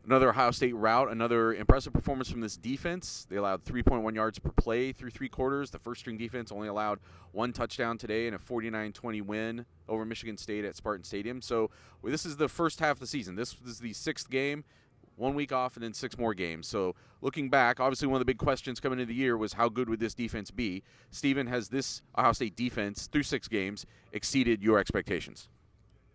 Another Ohio State rout, another impressive performance from this defense. They allowed 3.1 yards per play through three quarters. The first-string defense only allowed one touchdown today in a 49-20 win over Michigan State at Spartan Stadium. So this is the first half of the season. This is the sixth game, 1 week off, and then 6 more games. So looking back, obviously one of the big questions coming into the year was how good would this defense be? Steven, has this Ohio State defense through 6 games exceeded your expectations?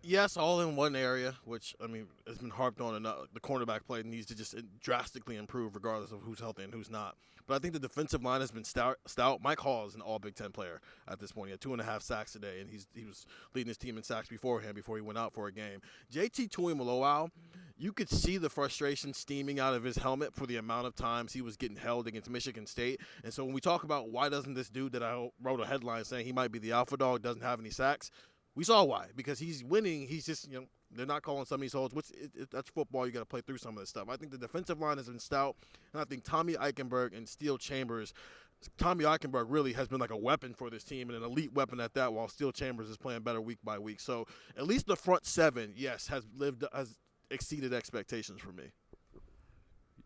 Yes, all in one area, which, I mean, has been harped on. And the cornerback play needs to just drastically improve regardless of who's healthy and who's not. But I think the defensive line has been stout. Mike Hall is an all Big Ten player at this point. He had 2.5 sacks today, and he was leading his team in sacks beforehand before he went out for a game. JT Tuimoloau, you could see the frustration steaming out of his helmet for the amount of times he was getting held against Michigan State. And so when we talk about why doesn't this dude that I wrote a headline saying he might be the alpha dog doesn't have any sacks, we saw why. Because he's winning. He's just, they're not calling some of these holds. That's football. You got to play through some of this stuff. I think the defensive line has been stout, and I think Tommy Eichenberg and Steel Chambers. Tommy Eichenberg really has been like a weapon for this team, and an elite weapon at that, while Steel Chambers is playing better week by week. So at least the front seven, yes, has exceeded expectations for me.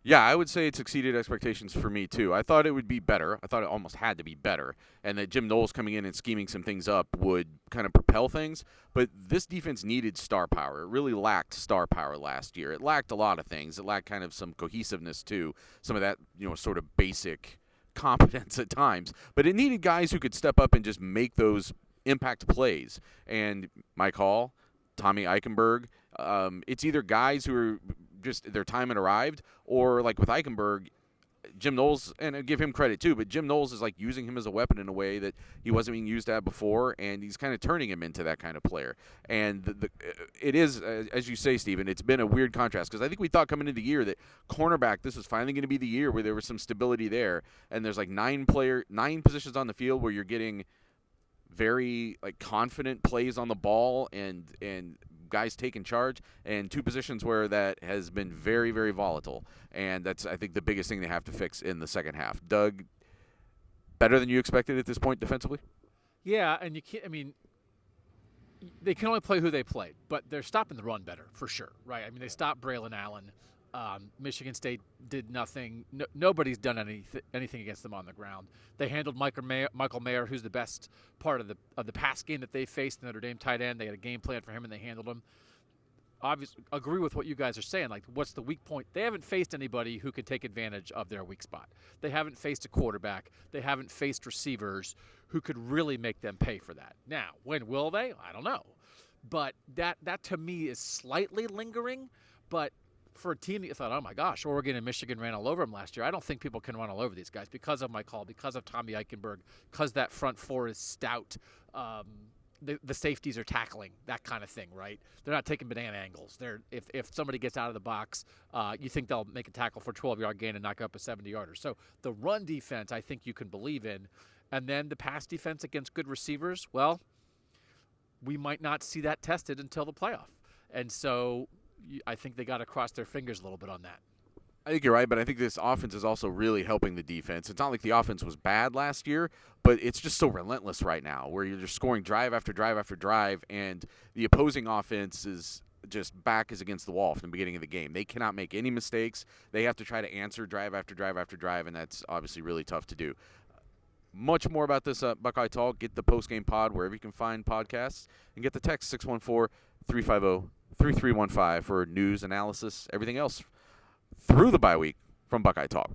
Yeah, I would say it's exceeded expectations for me, too. I thought it would be better. I thought it almost had to be better, and that Jim Knowles coming in and scheming some things up would kind of propel things. But this defense needed star power. It really lacked star power last year. It lacked a lot of things. It lacked kind of some cohesiveness, too, some of that, sort of basic competence at times. But it needed guys who could step up and just make those impact plays. And Mike Hall, Tommy Eichenberg, it's either guys who are just their time had arrived, or like with Eichenberg, Jim Knowles, and I give him credit too, but Jim Knowles is like using him as a weapon in a way that he wasn't being used at before, and he's kind of turning him into that kind of player. And it is, as you say, Stephen, it's been a weird contrast, because I think we thought coming into the year that cornerback, this was finally going to be the year where there was some stability there, and there's like 9 positions on the field where you're getting very like confident plays on the ball and guys taking charge, and 2 positions where that has been very, very volatile. And that's, I think, the biggest thing they have to fix in the second half. Doug, better than you expected at this point defensively? Yeah, and you can't, they can only play who they played, but they're stopping the run better, for sure, right? They stopped Braylon Allen. Michigan State did nothing. Nobody's done anything against them on the ground. They handled Michael Mayer, who's the best part of the pass game that they faced, the Notre Dame tight end. They had a game plan for him, and they handled him. Obviously, agree with what you guys are saying. Like, what's the weak point? They haven't faced anybody who can take advantage of their weak spot. They haven't faced a quarterback. They haven't faced receivers who could really make them pay for that. Now, when will they? I don't know. But that to me is slightly lingering, but for a team that you thought, oh my gosh, Oregon and Michigan ran all over them last year, I don't think people can run all over these guys because of Mike Hall, because of Tommy Eichenberg, because that front four is stout. The safeties are tackling, that kind of thing, right? They're not taking banana angles. If somebody gets out of the box, you think they'll make a tackle for a 12-yard gain and knock up a 70-yarder. So the run defense, I think you can believe in. And then the pass defense against good receivers, well, we might not see that tested until the playoff. And so I think they got to cross their fingers a little bit on that. I think you're right, but I think this offense is also really helping the defense. It's not like the offense was bad last year, but it's just so relentless right now, where you're just scoring drive after drive after drive, and the opposing offense is just back is against the wall from the beginning of the game. They cannot make any mistakes. They have to try to answer drive after drive after drive, and that's obviously really tough to do. Much more about this Buckeye Talk. Get the post-game pod wherever you can find podcasts, and get the text 614-350-3315 for news, analysis, everything else through the bye week from Buckeye Talk.